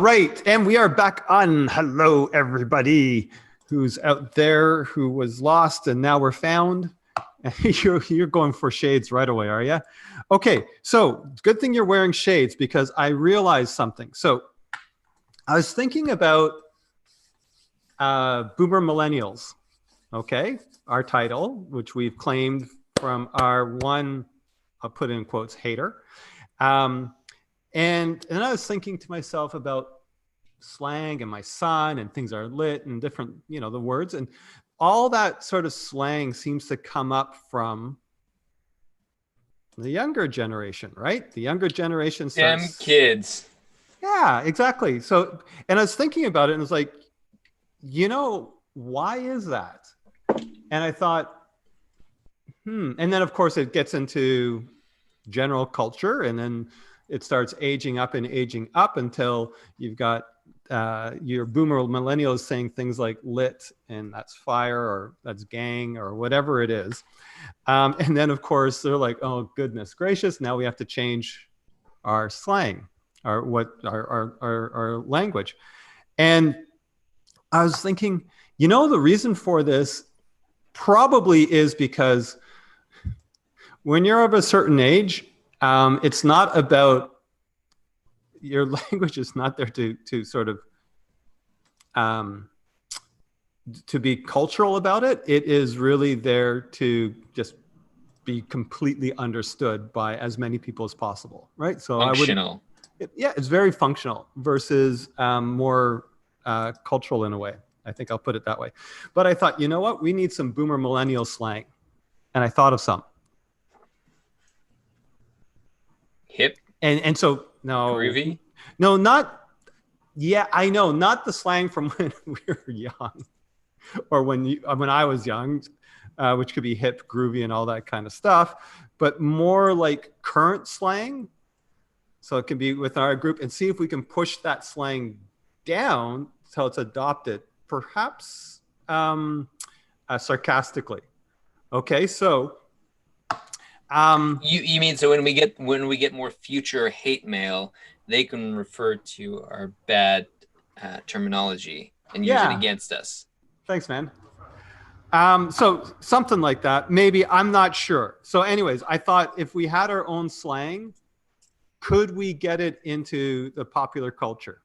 Right, and we are back on. Hello, everybody who's out there who was lost and now we're found. You're going for shades right away, are you? Okay, so good thing you're wearing shades because I realized something. So I was thinking about Boomer Millennials, okay? Our title, which we've claimed from our one, I'll put in quotes, hater. And I was thinking to myself about slang and my son and things are lit and different, the words and all that sort of slang seems to come up from the younger generation, right? The younger generation Damn starts. kids. Yeah, exactly. So, and I was thinking about it and it's like, why is that? And I thought, and then of course it gets into general culture and then it starts aging up until you've got your boomer millennials saying things like lit and that's fire or that's gang or whatever it is. And then of course they're like, oh goodness gracious, now we have to change our slang, our language. And I was thinking, the reason for this probably is because when you're of a certain age, it's not about your language is not there to sort of to be cultural about it. It is really there to just be completely understood by as many people as possible, right? So Functional. It's very functional versus more cultural in a way. I think I'll put it that way. But I thought, you know what? We need some boomer millennial slang. And I thought of some. Hip. And so, no. Groovy. No, not, yeah, I know. Not the slang from when we were young or when I was young, which could be hip, groovy, and all that kind of stuff, but more like current slang. So it can be with our group and see if we can push that slang down so it's adopted, perhaps sarcastically. Okay, so You mean so when we get more future hate mail, they can refer to our bad terminology and use it against us. Thanks, man. So something like that. Maybe, I'm not sure. So anyways, I thought if we had our own slang, could we get it into the popular culture?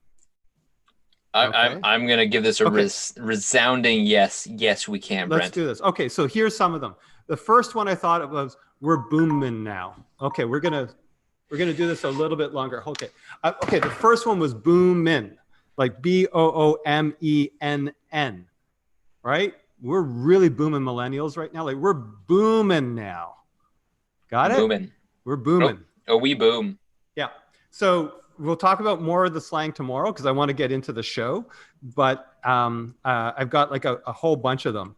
I'm going to give this a resounding yes. Yes, we can, Brent. Let's do this. Okay, so here's some of them. The first one I thought of was, we're booming now. Okay, we're gonna do this a little bit longer. Okay, the first one was boomin, like BOOMENN, right? We're really booming millennials right now. Like we're booming now. Got it? Booming. We're booming. Oh, we boom. Yeah. So we'll talk about more of the slang tomorrow because I want to get into the show. But I've got like a whole bunch of them,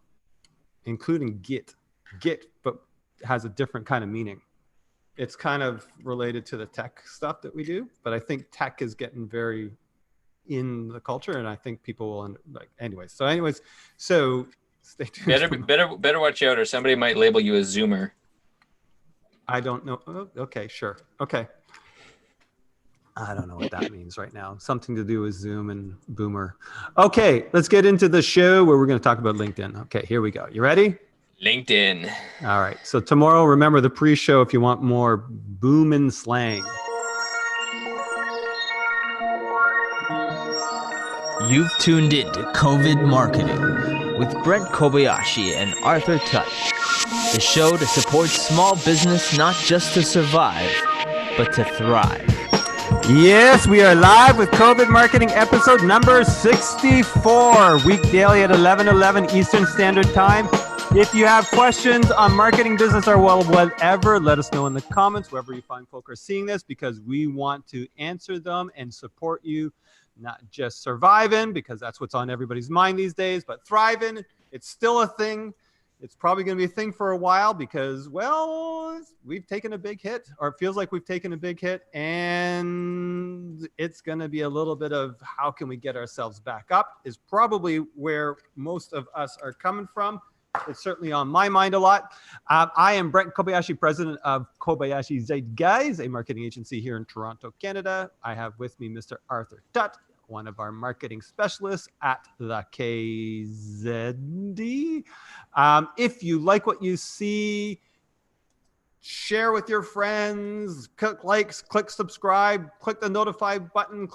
including git, but has a different kind of meaning. It's kind of related to the tech stuff that we do, but I think tech is getting very in the culture, and I think people will like. Anyways, so stay tuned. Better watch out, or somebody might label you a Zoomer. I don't know. Oh, okay, sure. Okay. I don't know what that means right now. Something to do with Zoom and Boomer. Okay, let's get into the show where we're going to talk about LinkedIn. Okay, here we go. You ready? LinkedIn. All right. So tomorrow, remember the pre-show if you want more boomin' slang. You've tuned in to COVID Marketing with Brent Kobayashi and Arthur Tutt, the show to support small business not just to survive, but to thrive. Yes, we are live with COVID Marketing episode number 64, week daily at 11:11 Eastern Standard Time. If you have questions on marketing, business, or whatever, let us know in the comments, wherever you find folk are seeing this, because we want to answer them and support you, not just surviving, because that's what's on everybody's mind these days, but thriving. It's still a thing. It's probably going to be a thing for a while because, well, we've taken a big hit, or it feels like we've taken a big hit, and it's going to be a little bit of how can we get ourselves back up is probably where most of us are coming from. It's certainly on my mind a lot. I am Brent Kobayashi, president of Kobayashi Zeitgeist, a marketing agency here in Toronto, Canada. I have with me Mr. Arthur Tutt, one of our marketing specialists at the KZD. If you like what you see, share with your friends, click likes, click subscribe, click the notify button,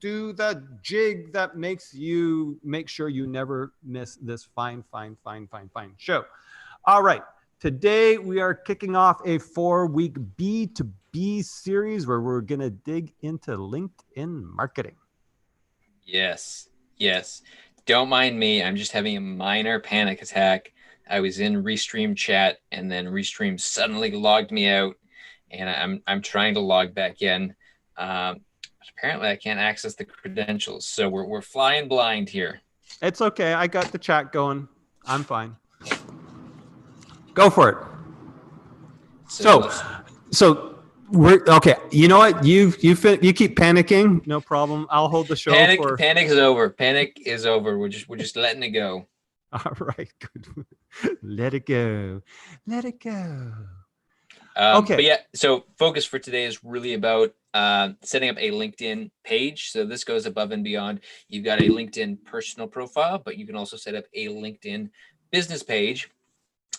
do the jig that makes you make sure you never miss this fine show. All right. Today we are kicking off a 4-week B2B series where we're going to dig into LinkedIn marketing. Yes. Don't mind me. I'm just having a minor panic attack. I was in Restream chat and then Restream suddenly logged me out, and I'm trying to log back in. Apparently I can't access the credentials, so we're flying blind here. It's okay. I got the chat going. I'm fine. Go for it. So we're okay. You know what? You keep panicking. No problem. I'll hold the show. Panic is over. Panic is over. We're just letting it go. All right. Good. Let it go. Okay. But yeah, so focus for today is really about setting up a LinkedIn page. So this goes above and beyond. You've got a LinkedIn personal profile, but you can also set up a LinkedIn business page.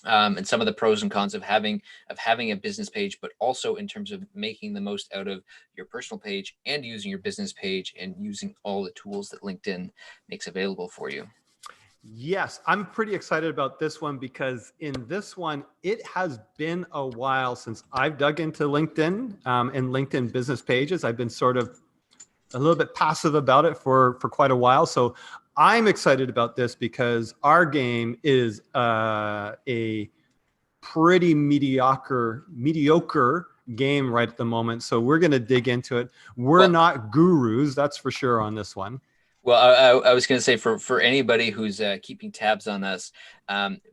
And some of the pros and cons of having a business page, but also in terms of making the most out of your personal page and using your business page and using all the tools that LinkedIn makes available for you. Yes, I'm pretty excited about this one because in this one, it has been a while since I've dug into LinkedIn and LinkedIn business pages. I've been sort of a little bit passive about it for quite a while. So I'm excited about this because our game is a pretty mediocre game right at the moment. So we're going to dig into it. We're not gurus, that's for sure on this one. Well, I was going to say for anybody who's keeping tabs on us,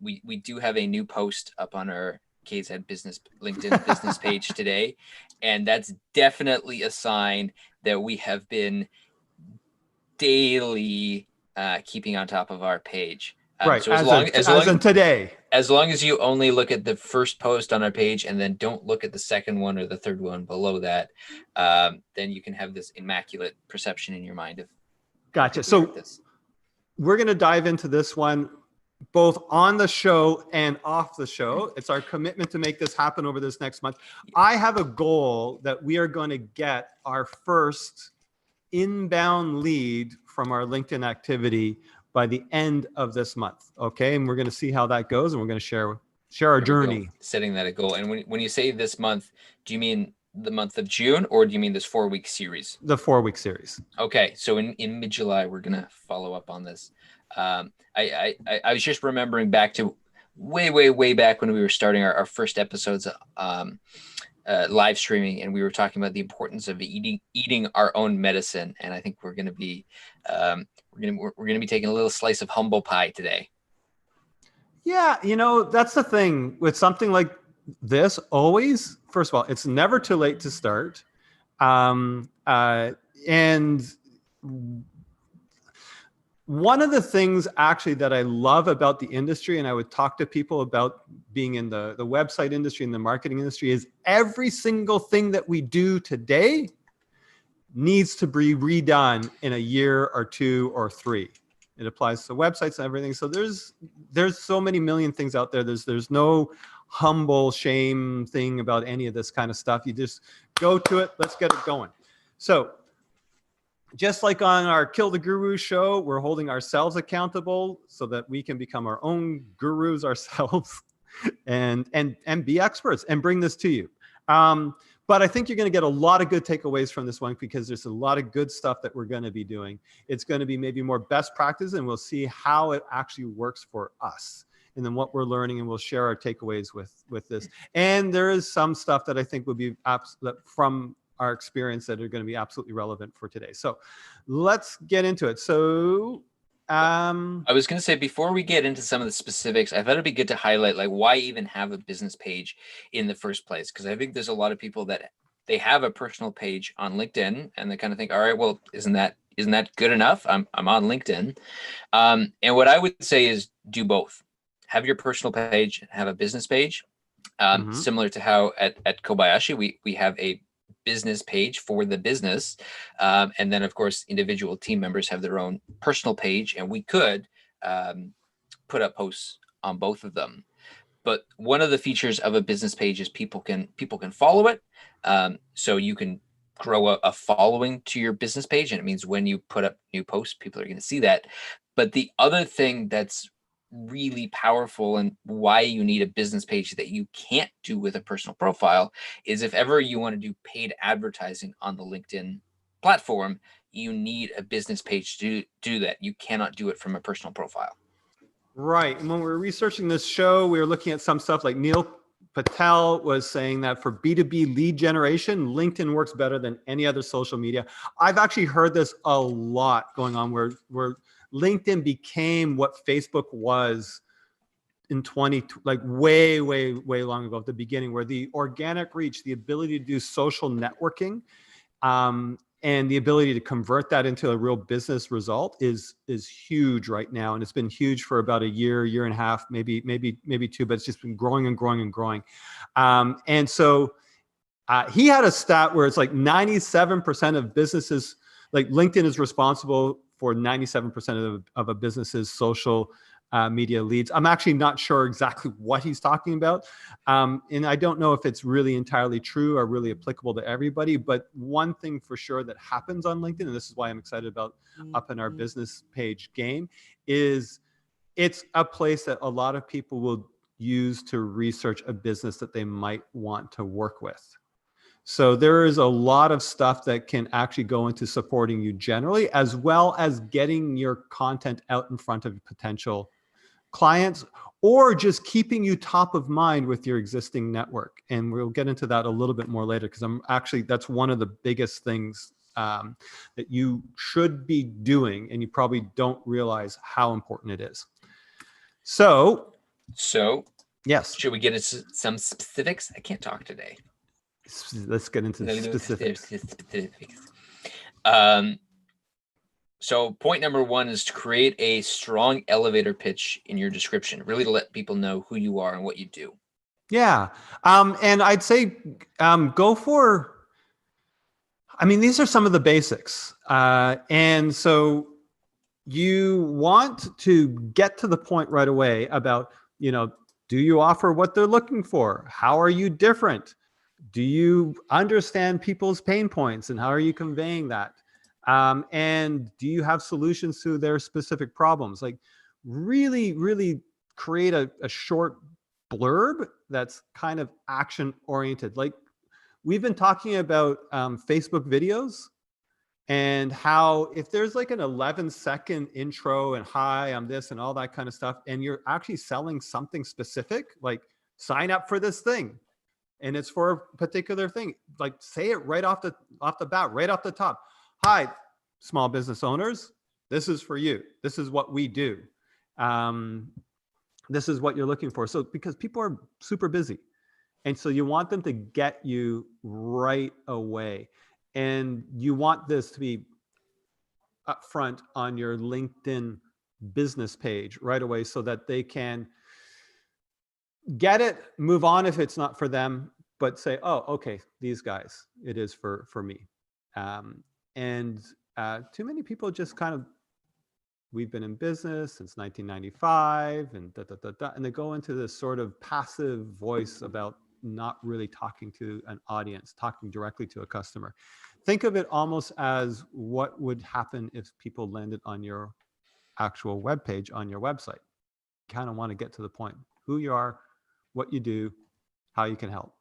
we do have a new post up on our KZ LinkedIn business page today, and that's definitely a sign that we have been daily keeping on top of our page. Right. So as long as you only look at the first post on our page and then don't look at the second one or the third one below that, then you can have this immaculate perception in your mind of. Gotcha. So we're going to dive into this one both on the show and off the show. It's our commitment to make this happen over this next month. I have a goal that we are going to get our first inbound lead from our LinkedIn activity by the end of this month. Okay. And we're going to see how that goes. And we're going to share our journey. Setting that a goal. And when you say this month, do you mean the month of June, or do you mean this 4-week series? The 4-week series. Okay. So in mid-July, we're going to follow up on this. I was just remembering back to way back when we were starting our first episodes, live streaming, and we were talking about the importance of eating our own medicine. And I think we're going to be, we're going to be taking a little slice of humble pie today. Yeah. That's the thing with something like this. Always, first of all, it's never too late to start. And one of the things actually that I love about the industry, and I would talk to people about being in the website industry and the marketing industry, is every single thing that we do today needs to be redone in a year or 2 or 3. It applies to websites and everything. So there's so many million things out there. There's no humble shame thing about any of this kind of stuff. You just go to it. Let's get it going. So just like on our Kill the Guru show, we're holding ourselves accountable so that we can become our own gurus ourselves and be experts and bring this to you. But I think you're going to get a lot of good takeaways from this one because there's a lot of good stuff that we're going to be doing. It's going to be maybe more best practice, and we'll see how it actually works for us and then what we're learning, and we'll share our takeaways with this. And there is some stuff that I think will be from our experience that are going to be absolutely relevant for today. So let's get into it. So I was going to say, before we get into some of the specifics, I thought it'd be good to highlight like why even have a business page in the first place. Because I think there's a lot of people that they have a personal page on LinkedIn and they kind of think, all right, well, isn't that good enough? I'm on LinkedIn. And what I would say is do both. Have your personal page, have a business page. Similar to how at Kobayashi, we have a business page for the business. And then, of course, individual team members have their own personal page, and we could put up posts on both of them. But one of the features of a business page is people can follow it. So you can grow a following to your business page, and it means when you put up new posts, people are going to see that. But the other thing that's really powerful and why you need a business page that you can't do with a personal profile is if ever you want to do paid advertising on the LinkedIn platform, you need a business page to do that. You cannot do it from a personal profile. Right. And when we were researching this show, we were looking at some stuff like Neil Patel was saying that for B2B lead generation, LinkedIn works better than any other social media. I've actually heard this a lot going on where LinkedIn became what Facebook was in way long ago at the beginning, where the organic reach, the ability to do social networking, and the ability to convert that into a real business result is huge right now. And it's been huge for about a year and a half, maybe two, but it's just been growing and growing and growing. And so he had a stat where it's like 97% of businesses, like LinkedIn is responsible for 97% of a business's social media leads. I'm actually not sure exactly what he's talking about. And I don't know if it's really entirely true or really applicable to everybody, but one thing for sure that happens on LinkedIn, and this is why I'm excited about upping our business page game, is it's a place that a lot of people will use to research a business that they might want to work with. So there is a lot of stuff that can actually go into supporting you generally, as well as getting your content out in front of potential clients, or just keeping you top of mind with your existing network. And we'll get into that a little bit more later, because that's one of the biggest things that you should be doing, and you probably don't realize how important it is. So yes, should we get into some specifics? I can't talk today. Let's get into specifics. So point number one is to create a strong elevator pitch in your description, really to let people know who you are and what you do. Yeah. And I'd say go for, these are some of the basics. And so you want to get to the point right away about, do you offer what they're looking for? How are you different? Do you understand people's pain points, and how are you conveying that? And do you have solutions to their specific problems? Like really, really create a short blurb that's kind of action oriented. Like we've been talking about Facebook videos, and how if there's like an 11-second intro and hi, I'm this and all that kind of stuff, and you're actually selling something specific, like sign up for this thing, and it's for a particular thing, like say it right off the bat, right off the top. Hi, small business owners, this is for you. This is what we do. This is what you're looking for. So because people are super busy, and so you want them to get you right away. And you want this to be up front on your LinkedIn business page right away, so that they can get it, move on if it's not for them, but say, oh, okay, these guys, it is for me. And too many people just kind of, we've been in business since 1995 and and they go into this sort of passive voice about not really talking to an audience, talking directly to a customer. Think of it almost as what would happen if people landed on your actual web page on your website. Kind of want to get to the point, who you are, what you do, how you can help.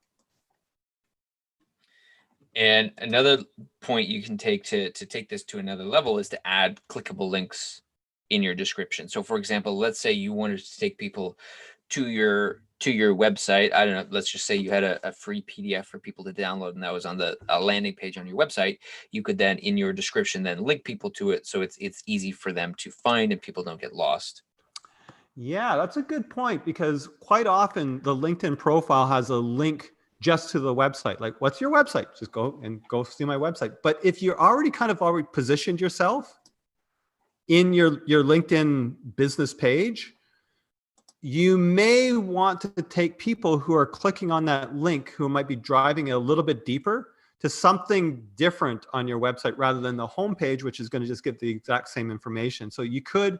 And another point you can take to take this to another level is to add clickable links in your description. So for example, let's say you wanted to take people to your website. I don't know, let's just say you had a free PDF for people to download, and that was on a landing page on your website. You could then in your description then link people to it, so it's easy for them to find and people don't get lost. Yeah, that's a good point, because quite often the LinkedIn profile has a link just to the website. Like, what's your website? Just go see my website. But if you're already positioned yourself in your LinkedIn business page, you may want to take people who are clicking on that link, who might be driving a little bit deeper, to something different on your website rather than the homepage, which is going to just give the exact same information. So you could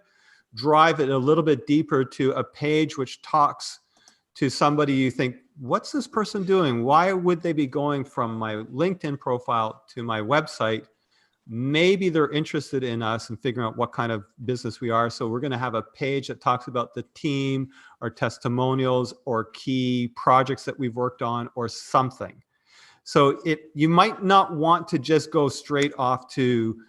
drive it a little bit deeper to a page which talks to somebody you think, what's this person doing? Why would they be going from my LinkedIn profile to my website? Maybe they're interested in us and figuring out what kind of business we are. So we're going to have a page that talks about the team or testimonials or key projects that we've worked on or something. So you might not want to just go straight off to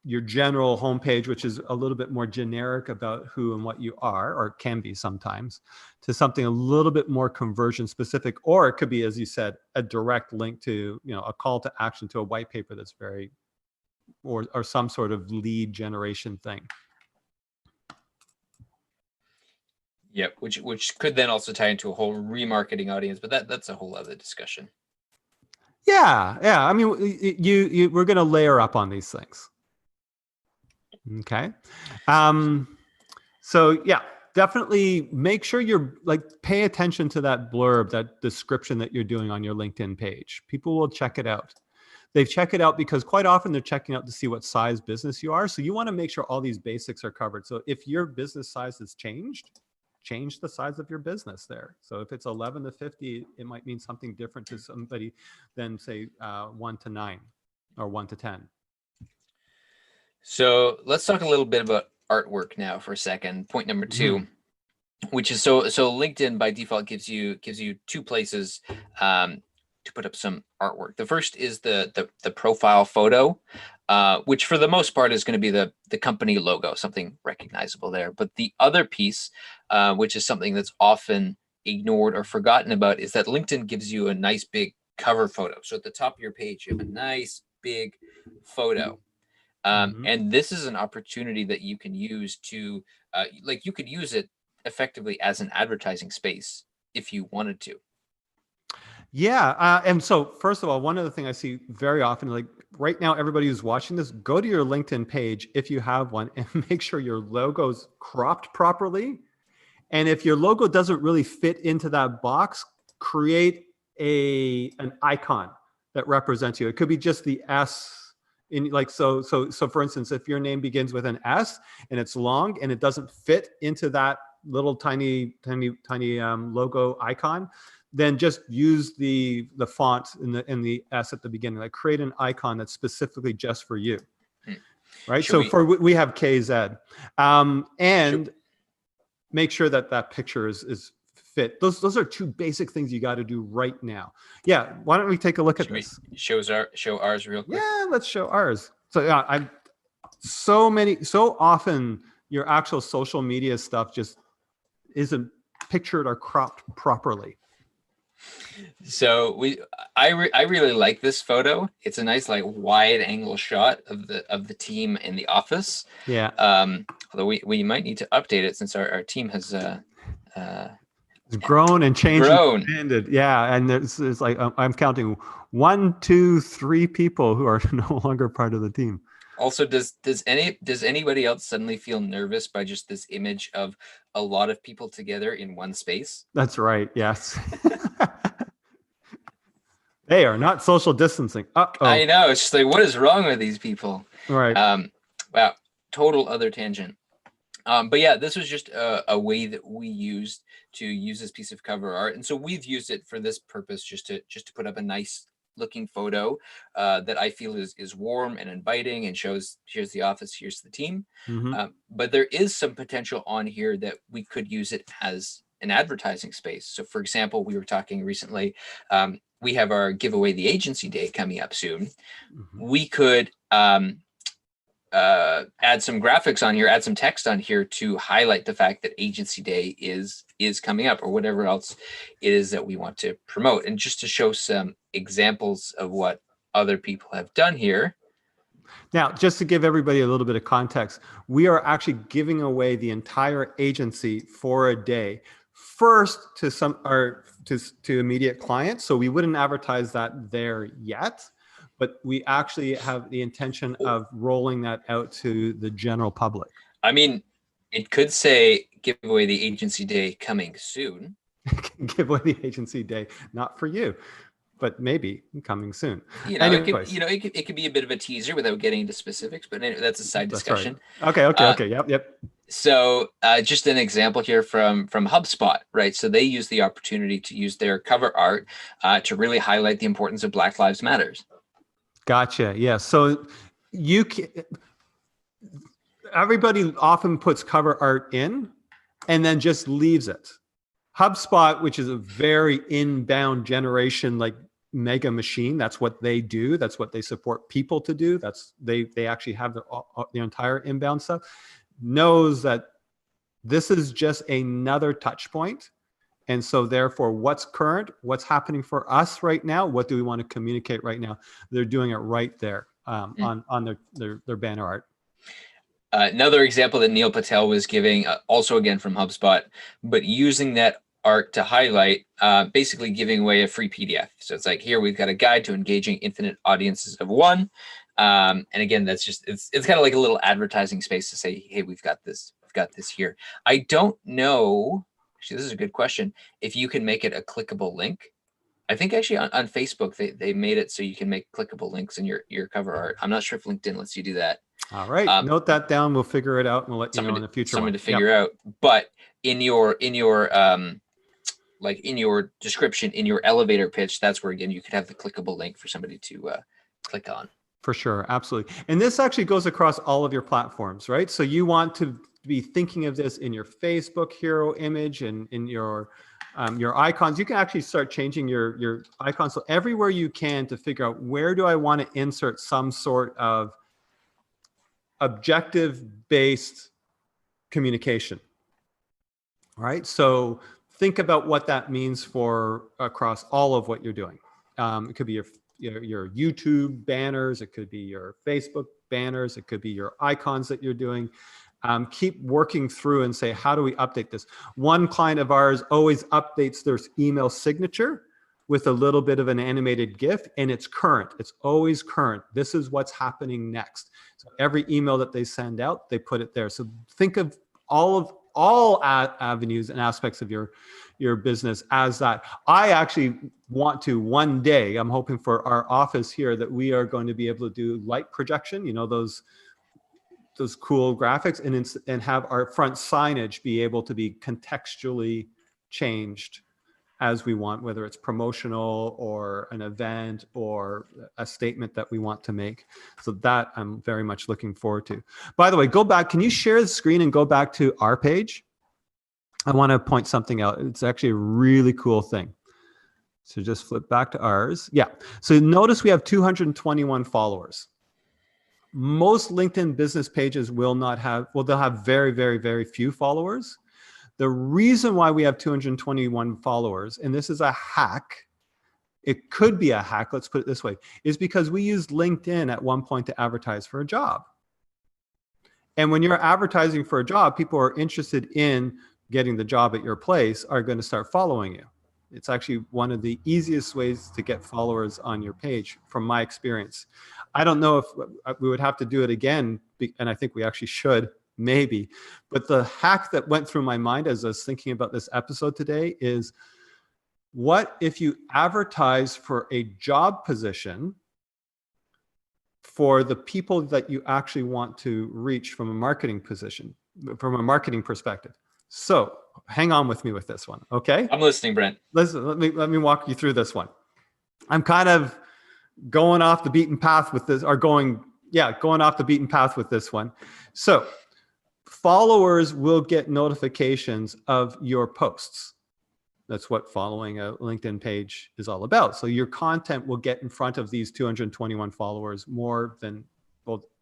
your general homepage, which is a little bit more generic about who and what you are, or can be sometimes, to something a little bit more conversion specific. Or it could be, as you said, a direct link to, a call to action to a white paper that's very, or some sort of lead generation thing. Yep, which could then also tie into a whole remarketing audience, but that's a whole other discussion. Yeah. I mean, we're going to layer up on these things. Okay. So yeah, definitely make sure you're pay attention to that blurb, that description that you're doing on your LinkedIn page. People will check it out. They check it out because quite often they're checking out to see what size business you are. So you want to make sure all these basics are covered. So if your business size has changed, change the size of your business there. So if it's 11 to 50, it might mean something different to somebody than say 1 to 9 or 1 to 10. So let's talk a little bit about artwork now for a second. Point number 2, which is so LinkedIn by default gives you 2 places to put up some artwork. The first is the profile photo, which for the most part is going to be the company logo, something recognizable there. But the other piece, which is something that's often ignored or forgotten about, is that LinkedIn gives you a nice big cover photo. So at the top of your page, you have a nice big photo. And this is an opportunity that you can use to, you could use it effectively as an advertising space if you wanted to. Yeah. And so first of all, one other thing I see very often, right now, everybody who's watching this, go to your LinkedIn page if you have one and make sure your logo's cropped properly. And if your logo doesn't really fit into that box, create an icon that represents you. It could be just the S. So for instance, if your name begins with an S and it's long and it doesn't fit into that little tiny logo icon, then just use the font in the S at the beginning. Create an icon that's specifically just for you, right? We have KZ, and make sure that picture is fit. Those are 2 basic things you got to do right now. Yeah, why don't we take a look at this? Show ours real quick. Yeah, let's show ours. So yeah, so often your actual social media stuff just isn't pictured or cropped properly. So I really like this photo. It's a nice wide angle shot of the team in the office. Yeah. Although we might need to update it since our team has it's grown and changed. And expanded. Yeah, and it's I'm counting 1, 2, 3 people who are no longer part of the team. Also, does anybody else suddenly feel nervous by just this image of a lot of people together in one space? That's right. Yes. They are not social distancing. I know. It's just what is wrong with these people? Right. Wow. Total other tangent. But yeah, this was just a way that we used to use this piece of cover art, and so we've used it for this purpose, just to put up a nice looking photo that I feel is warm and inviting and shows here's the office, here's the team. But there is some potential on here that we could use it as an advertising space. So for example, we were talking recently, we have our giveaway the agency day coming up soon. We could add some graphics on here, add some text on here to highlight the fact that agency day is coming up, or whatever else it is that we want to promote, and just to show some examples of what other people have done here. Now, just to give everybody a little bit of context, we are actually giving away the entire agency for a day, first to immediate clients. So we wouldn't advertise that there yet, but we actually have the intention of rolling that out to the general public. I mean, it could say give away the agency day coming soon. Give away the agency day, not for you. but maybe coming soon. You know, Anyways, it could be a bit of a teaser without getting into specifics, but anyway, that's a side that's right. discussion. Okay. Yep. So just an example here from HubSpot, right? So they use the opportunity to use their cover art to really highlight the importance of Black Lives Matters. Gotcha. Yeah. So you can, everybody often puts cover art in and then just leaves it. HubSpot, which is a very inbound generation, like mega machine, that's what they do. That's what they support people to do. They actually have the entire inbound stuff. Knows that this is just another touch point. And so therefore, what's current, what's happening for us right now, what do we want to communicate right now? They're doing it right there on their banner art. Another example that Neil Patel was giving, also again from HubSpot, but using that art to highlight, basically giving away a free PDF. So it's like, here we've got a guide to engaging infinite audiences of one. And again, that's just, it's kind of like a little advertising space to say, hey, we've got this here. I don't know, actually, this is a good question, if you can make it a clickable link. I think actually on Facebook, they made it so you can make clickable links in your cover art. I'm not sure if LinkedIn lets you do that. All right, note that down. We'll figure it out and we'll let you know in the future. Something to figure out. But in your like in your description, in your elevator pitch, that's where again you could have the clickable link for somebody to click on. For sure, absolutely. And this actually goes across all of your platforms, right? So you want to be thinking of this in your Facebook hero image and in your icons. You can actually start changing your icons. So everywhere you can to figure out where do I want to insert some sort of objective-based communication, right? So think about what that means for across all of what you're doing. It could be your YouTube banners, it could be your Facebook banners, it could be your icons that you're doing. Keep working through and say, how do we update this? One client of ours always updates their email signature with a little bit of an animated GIF, and it's current. It's always current. This is what's happening next. So every email that they send out, they put it there. So think of all avenues and aspects of your business as that. I actually want to one day, I'm hoping for our office here that we are going to be able to do light projection, you know, those cool graphics, and have our front signage be able to be contextually changed as we want, whether it's promotional or an event or a statement that we want to make. So that I'm very much looking forward to. By the way, go back. Can you share the screen and go back to our page? I want to point something out. It's actually a really cool thing. So just flip back to ours. Yeah. So notice we have 221 followers. Most LinkedIn business pages will not have, well, they'll have very, very, very few followers. The reason why we have 221 followers, and this is a hack, it could be a hack, let's put it this way, is because we used LinkedIn at one point to advertise for a job. And when you're advertising for a job, people who are interested in getting the job at your place are going to start following you. It's actually one of the easiest ways to get followers on your page from my experience. I don't know if we would have to do it again, and I think we actually should, maybe. But the hack that went through my mind as I was thinking about this episode today is, what if you advertise for a job position for the people that you actually want to reach from a marketing position, from a marketing perspective? So hang on with me with this one, okay? I'm listening, Brent. Listen, let me walk you through this one. I'm kind of going off the beaten path with this, or going off the beaten path with this one. So followers will get notifications of your posts. That's what following a LinkedIn page is all about. So your content will get in front of these 221 followers more than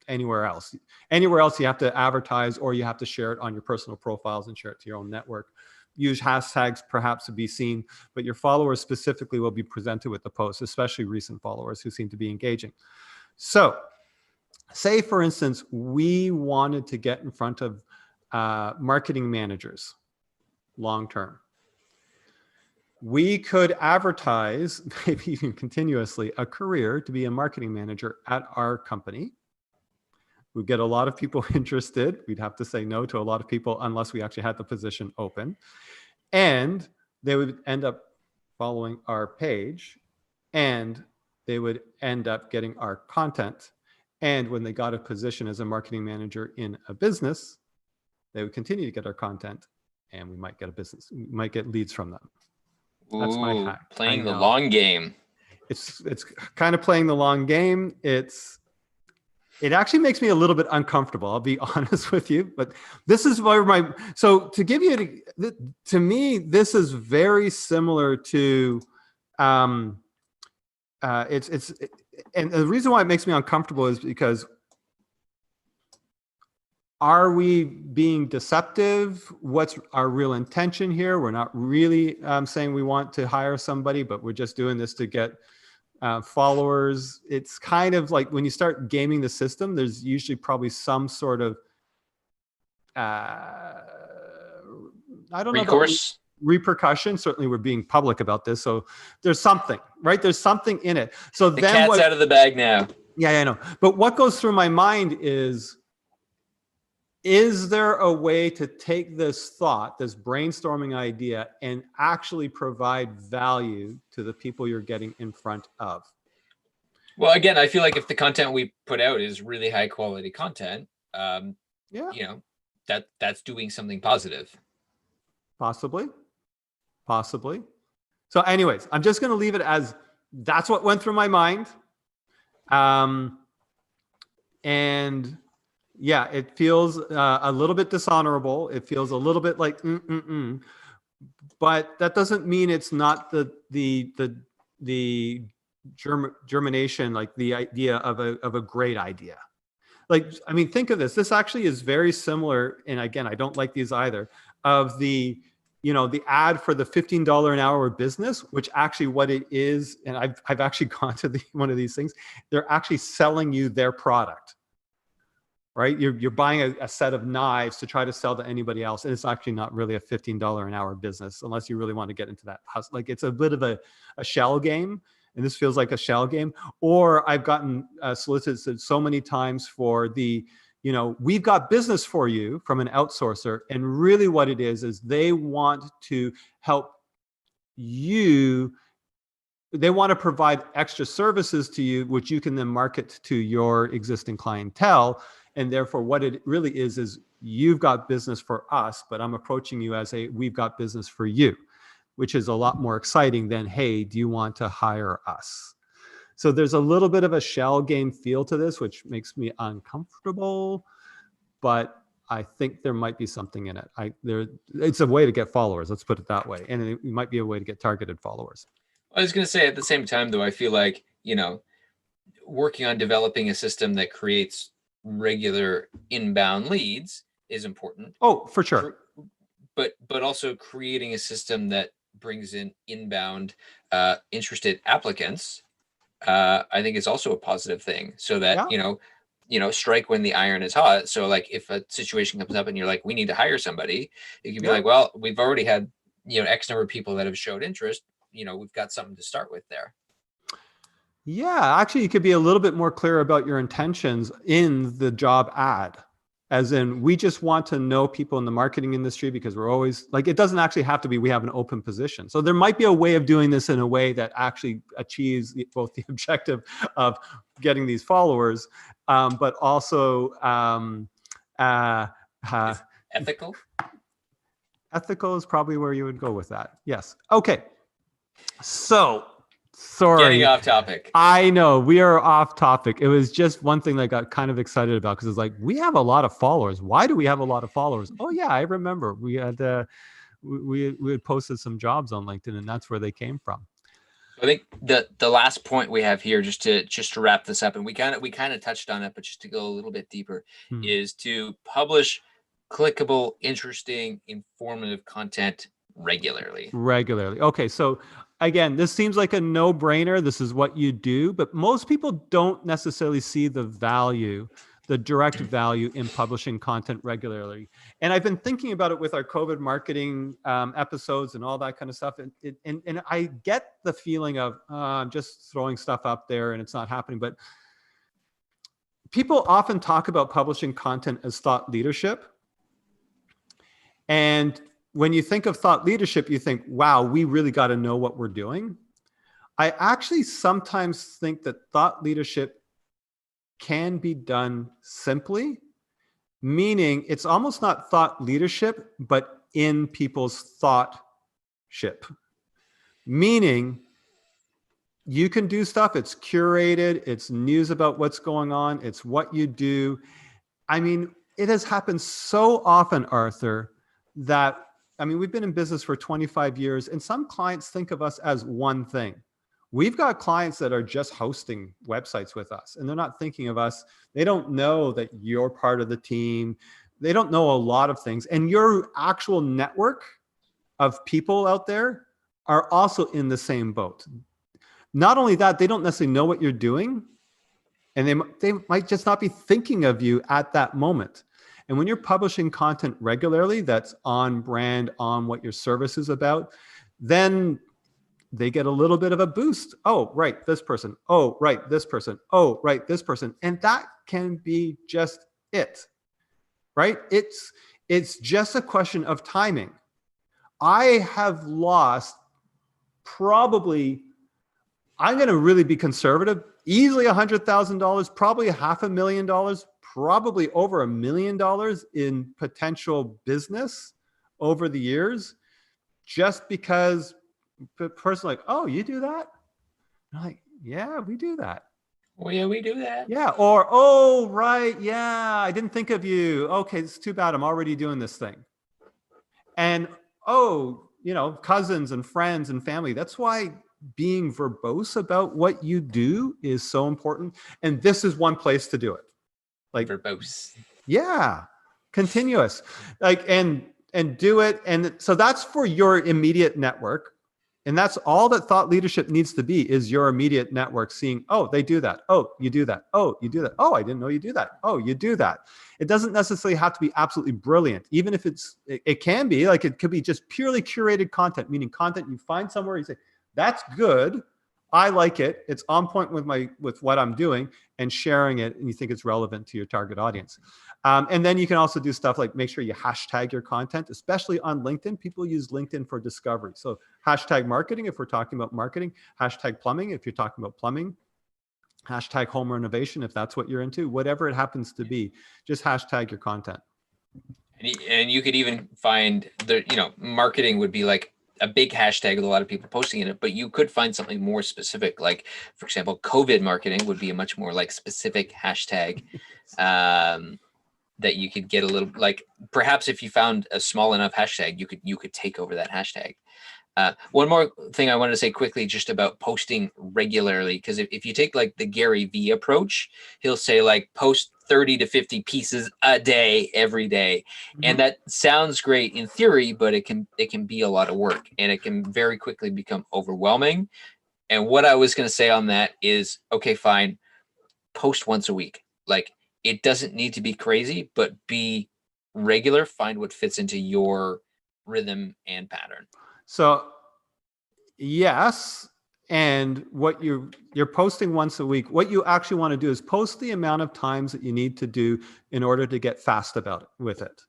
anywhere else. Anywhere else you have to advertise, or you have to share it on your personal profiles and share it to your own network. Use hashtags perhaps to be seen, but your followers specifically will be presented with the post, especially recent followers who seem to be engaging. So say, for instance, we wanted to get in front of marketing managers long-term. We could advertise, maybe even continuously, a career to be a marketing manager at our company. We'd get a lot of people interested. We'd have to say no to a lot of people unless we actually had the position open. And they would end up following our page and they would end up getting our content. And when they got a position as a marketing manager in a business, they would continue to get our content, and we might get we might get leads from them. That's my hack. Playing the long game. It's kind of playing the long game. It actually makes me a little bit uncomfortable, I'll be honest with you, but this is where so to give you, to me, this is very similar to, and the reason why it makes me uncomfortable is because, are we being deceptive? What's our real intention here? We're not really saying we want to hire somebody, but we're just doing this to get followers. It's kind of like when you start gaming the system, there's usually probably some sort of I don't know about repercussion. Certainly we're being public about this, so there's something, right? There's something in it. So the cat's out of the bag now. Yeah, I know. But what goes through my mind is there a way to take this thought, this brainstorming idea, and actually provide value to the people you're getting in front of? Well, again, I feel like if the content we put out is really high quality content, you know, that's doing something positive. Possibly. So anyways, I'm just going to leave it as that's what went through my mind. And yeah, it feels a little bit dishonorable. It feels a little bit like, but that doesn't mean it's not the germination, like the idea of a great idea. Like, I mean, think of this. This actually is very similar. And again, I don't like these either, of the ad for the $15 an hour business, which actually what it is. And I've actually gone to one of these things. They're actually selling you their product. Right? You're buying a set of knives to try to sell to anybody else. And it's actually not really a $15 an hour business unless you really want to get into that house. Like, it's a bit of a shell game. And this feels like a shell game. Or I've gotten solicited so many times for we've got business for you from an outsourcer. And really what it is they want to help you. They want to provide extra services to you, which you can then market to your existing clientele. And therefore, what it really is you've got business for us, but I'm approaching you as we've got business for you, which is a lot more exciting than, hey, do you want to hire us? So there's a little bit of a shell game feel to this, which makes me uncomfortable, but I think there might be something in it. It's a way to get followers, let's put it that way. And it might be a way to get targeted followers. I was going to say, at the same time, though, I feel like, working on developing a system that creates regular inbound leads is important. Oh, for sure. But also creating a system that brings in inbound interested applicants, I think is also a positive thing. So that, strike when the iron is hot. So like if a situation comes up and you're like, we need to hire somebody, it could be like, well, we've already had, X number of people that have showed interest. We've got something to start with there. Yeah, actually, you could be a little bit more clear about your intentions in the job ad. As in, we just want to know people in the marketing industry because we're always like, it doesn't actually have to be we have an open position. So there might be a way of doing this in a way that actually achieves both the objective of getting these followers, but also ethical. Ethical is probably where you would go with that. Yes. Okay. So, sorry. Getting off topic. I know we are off topic. It was just one thing that I got kind of excited about because it's like, we have a lot of followers. Why do we have a lot of followers? Oh yeah, I remember we had we had posted some jobs on LinkedIn, and that's where they came from. I think the last point we have here, just to wrap this up, and we kind of touched on it, but just to go a little bit deeper, is to publish clickable, interesting, informative content regularly. Okay, so again, this seems like a no-brainer. This is what you do, but most people don't necessarily see the direct value in publishing content regularly. And I've been thinking about it with our COVID marketing episodes and all that kind of stuff. And I get the feeling of I'm just throwing stuff up there and it's not happening. But people often talk about publishing content as thought leadership. And when you think of thought leadership, you think, wow, we really got to know what we're doing. I actually sometimes think that thought leadership can be done simply, meaning it's almost not thought leadership, but in people's thought ship. Meaning you can do stuff, it's curated, it's news about what's going on, it's what you do. I mean, it has happened so often, Arthur, that, I mean, we've been in business for 25 years and some clients think of us as one thing. We've got clients that are just hosting websites with us and they're not thinking of us. They don't know that you're part of the team. They don't know a lot of things. And your actual network of people out there are also in the same boat. Not only that, they don't necessarily know what you're doing, and they might just not be thinking of you at that moment. And when you're publishing content regularly that's on brand, on what your service is about, then they get a little bit of a boost. Oh, right, this person. Oh, right, this person. Oh, right, this person. And that can be just it, right? It's just a question of timing. I have lost probably, I'm going to really be conservative, easily $100,000, probably $500,000, probably over $1 million in potential business over the years, just because the person like, oh, you do that? I'm like, yeah, we do that. Well, yeah, we do that. Yeah. Or, oh, right. Yeah. I didn't think of you. Okay. It's too bad. I'm already doing this thing. And, oh, you know, cousins and friends and family. That's why being verbose about what you do is so important. And this is one place to do it. Like Verbose. Yeah. Continuous. Like, and do it. And so that's for your immediate network. And that's all that thought leadership needs to be, is your immediate network seeing, oh, they do that. Oh, you do that. Oh, you do that. Oh, I didn't know you do that. Oh, you do that. It doesn't necessarily have to be absolutely brilliant. Even if it can be, like, it could be just purely curated content, meaning content you find somewhere, you say, that's good. I like it. It's on point with what I'm doing, and sharing it, and you think it's relevant to your target audience. And then you can also do stuff like make sure you hashtag your content, especially on LinkedIn. People use LinkedIn for discovery. So hashtag marketing, if we're talking about marketing, hashtag plumbing, if you're talking about plumbing, hashtag home renovation, if that's what you're into, whatever it happens to be, just hashtag your content. And you could even find marketing would be like a big hashtag with a lot of people posting in it, but you could find something more specific. Like, for example, COVID marketing would be a much more like specific hashtag that you could get a little, like, perhaps if you found a small enough hashtag, you could take over that hashtag. One more thing I wanted to say quickly, just about posting regularly, because if you take like the Gary Vee approach, he'll say like post 30 to 50 pieces a day, every day. Mm-hmm. And that sounds great in theory, but it can be a lot of work, and it can very quickly become overwhelming. And what I was going to say on that is, okay, fine, post once a week. Like, it doesn't need to be crazy, but be regular. Find what fits into your rhythm and pattern. So yes, and what you're posting once a week, what you actually want to do is post the amount of times that you need to do in order to get fast about it with it.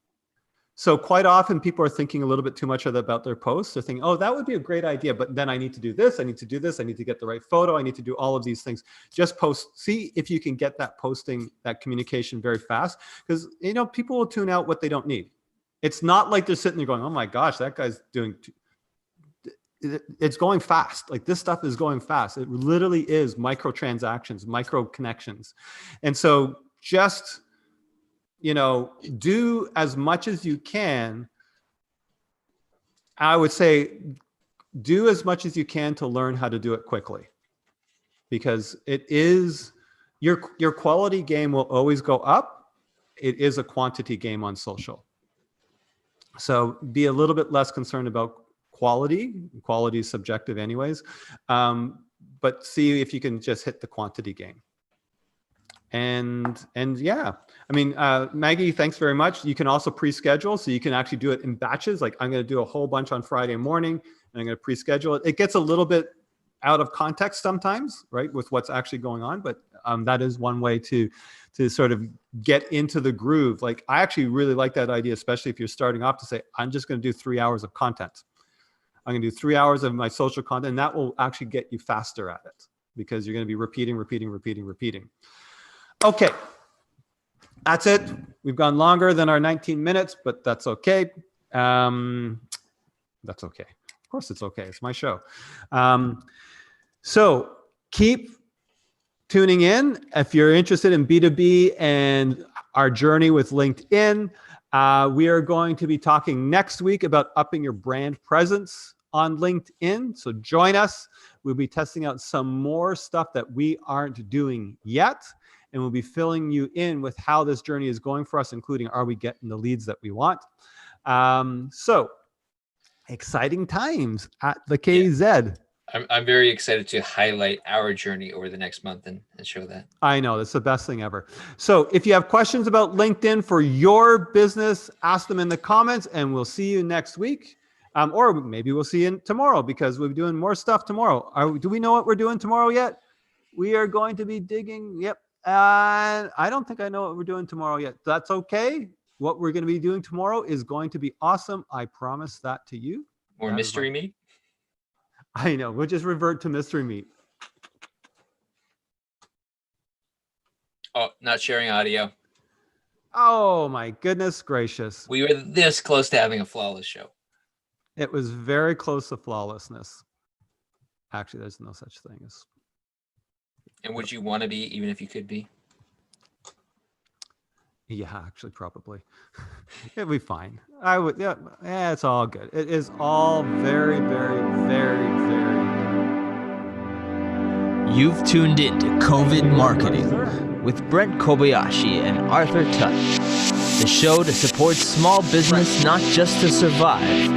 So quite often people are thinking a little bit too much about their posts. They're thinking, oh, that would be a great idea, but then I need to do this, I need to do this, I need to get the right photo, I need to do all of these things. Just post, see if you can get that posting, that communication very fast, because people will tune out what they don't need. It's not like they're sitting there going, oh my gosh, that guy's doing it's going fast. Like, this stuff is going fast. It literally is microtransactions, micro connections. And so just, do as much as you can. I would say do as much as you can to learn how to do it quickly, because it is your quality game will always go up. It is a quantity game on social. So be a little bit less concerned about quality. Quality is subjective anyways. But see if you can just hit the quantity game. And yeah, I mean, Maggie, thanks very much. You can also pre-schedule, so you can actually do it in batches. Like, I'm going to do a whole bunch on Friday morning, and I'm going to pre-schedule it. It gets a little bit out of context sometimes, right, with what's actually going on. But that is one way to sort of get into the groove. Like, I actually really like that idea, especially if you're starting off, to say, I'm just going to do 3 hours of content. I'm going to do 3 hours of my social content, and that will actually get you faster at it because you're going to be repeating. Okay. That's it. We've gone longer than our 19 minutes, but that's okay. That's okay. Of course it's okay. It's my show. So keep tuning in. If you're interested in B2B and our journey with LinkedIn, we are going to be talking next week about upping your brand presence on LinkedIn. So join us. We'll be testing out some more stuff that we aren't doing yet. And we'll be filling you in with how this journey is going for us, including are we getting the leads that we want? So exciting times at the KZ. Yeah. I'm very excited to highlight our journey over the next month and show that. I know, that's the best thing ever. So if you have questions about LinkedIn for your business, ask them in the comments and we'll see you next week. Or maybe we'll see you tomorrow because we'll be doing more stuff tomorrow. Do we know what we're doing tomorrow yet? We are going to be digging. Yep. I don't think I know what we're doing tomorrow yet. That's okay. What we're going to be doing tomorrow is going to be awesome. I promise that to you. More mystery meat? I know. We'll just revert to mystery meat. Oh, not sharing audio. Oh, my goodness gracious. We were this close to having a flawless show. It was very close to flawlessness. Actually, there's no such thing as. And would you want to be, even if you could be? Yeah, actually, probably. It'd be fine. I would. Yeah, it's all good. It is all very, very, very, very good. You've tuned in to COVID Marketing with Brent Kobayashi and Arthur Tutt, the show to support small business not just to survive,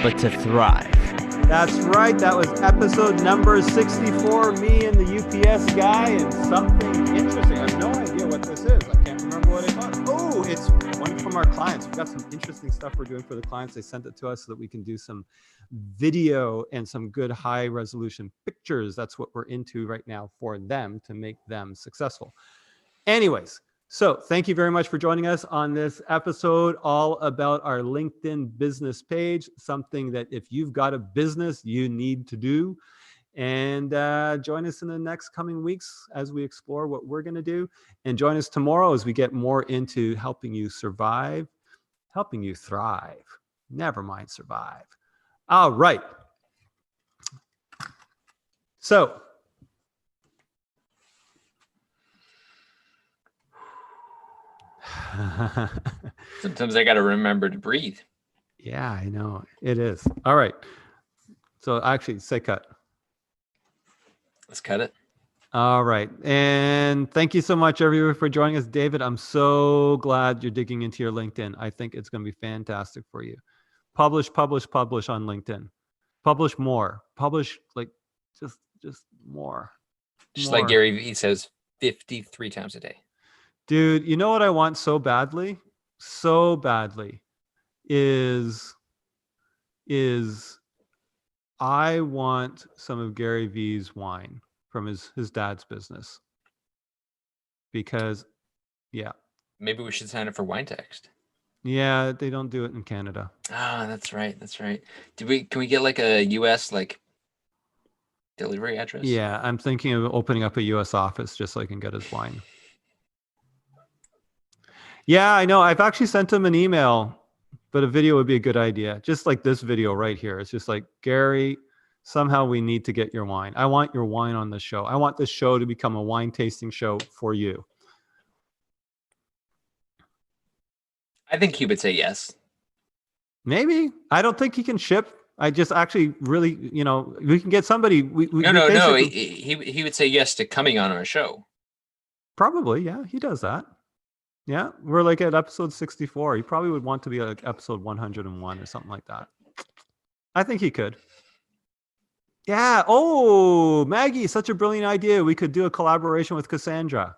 but to thrive. That's right. That was episode number 64. Me and the UPS guy and something interesting. I have no idea what this is. I can't remember what it was. Oh, it's one from our clients. We've got some interesting stuff we're doing for the clients. They sent it to us so that we can do some video and some good high resolution pictures. That's what we're into right now for them to make them successful. Anyways, so thank you very much for joining us on this episode all about our LinkedIn business page, something that if you've got a business, you need to do. And join us in the next coming weeks as we explore what we're going to do. And join us tomorrow as we get more into helping you survive, helping you thrive. Never mind survive. All right. So Sometimes I got to remember to breathe. Yeah, I know. It is. All right. So actually, say cut. Let's cut it. All right. And thank you so much, everyone, for joining us. David, I'm so glad you're digging into your LinkedIn. I think it's going to be fantastic for you. Publish on LinkedIn. Publish more. Publish like just more. Just like Gary Vee says 53 times a day. Dude, you know what I want so badly is I want some of Gary Vee's wine from his dad's business. Because, yeah. Maybe we should sign up for Wine Text. Yeah, they don't do it in Canada. Ah, that's right. Can we get like a US like delivery address? Yeah, I'm thinking of opening up a US office just so I can get his wine. Yeah, I know. I've actually sent him an email, but a video would be a good idea. Just like this video right here. It's just like, Gary, somehow we need to get your wine. I want your wine on the show. I want this show to become a wine tasting show for you. I think he would say yes. Maybe. I don't think he can ship. I just actually really, we can get somebody. No. He would say yes to coming on our show. Probably, yeah. He does that. Yeah, we're like at episode 64. He probably would want to be like episode 101 or something like that. I think he could. Yeah. Oh, Maggie, such a brilliant idea. We could do a collaboration with Cassandra.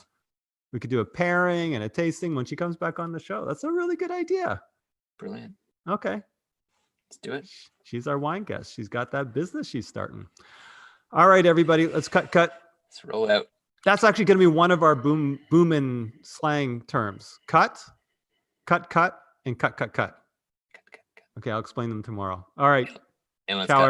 We could do a pairing and a tasting when she comes back on the show. That's a really good idea. Brilliant. Okay. Let's do it. She's our wine guest. She's got that business she's starting. All right, everybody, let's cut. Let's roll out. That's actually going to be one of our boom and slang terms. Cut, and cut. Okay, I'll explain them tomorrow. All right. And let's Ciao, cut.